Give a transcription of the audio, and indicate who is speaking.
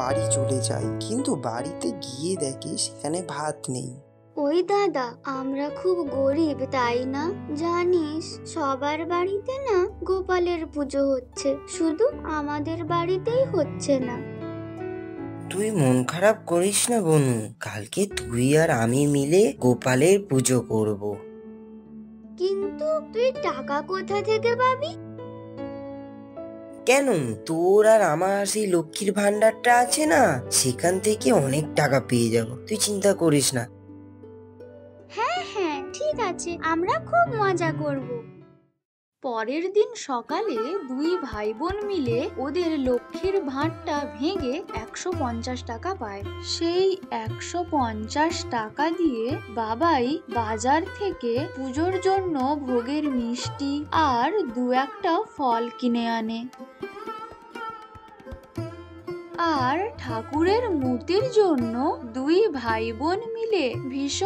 Speaker 1: বাড়ি চলে যায়, কিন্তু বাড়িতে গিয়ে দেখে সেখানে ভাত নেই।
Speaker 2: ওই দাদা, আমরা খুব গরিব তাই না? জানিস সবার বাড়িতে না গোপালের পুজো হচ্ছে, শুধু আমাদের বাড়িতেই হচ্ছে না।
Speaker 3: তুই মন খারাপ করিস না বনু, কালকে তুই আর আমি মিলে গোপালের পুজো করব।
Speaker 2: কিন্তু তুই টাকা কোথা থেকে পাবি?
Speaker 3: কেন, তোর আর আমার সেই লক্ষ্মীর ভান্ডারটা আছে না, সেখান থেকে অনেক টাকা পেয়ে যাব, তুই চিন্তা করিস না।
Speaker 2: হ্যাঁ হ্যাঁ, ঠিক আছে, আমরা খুব মজা করব।
Speaker 4: পরের দিন সকালে দুই ভাই বোন মিলে ওদের লক্ষ্মীর ভাঁড়টা ভেঙে 150 টাকা পায়। সেই 150 টাকা দিয়ে বাবাই বাজার থেকে পুজোর জন্য ভোগের মিষ্টি আর দু একটা ফল কিনে আনে। আর ঠাকুরের মূর্তির জন্য দুই ভাই বোন মিলে ভীষণ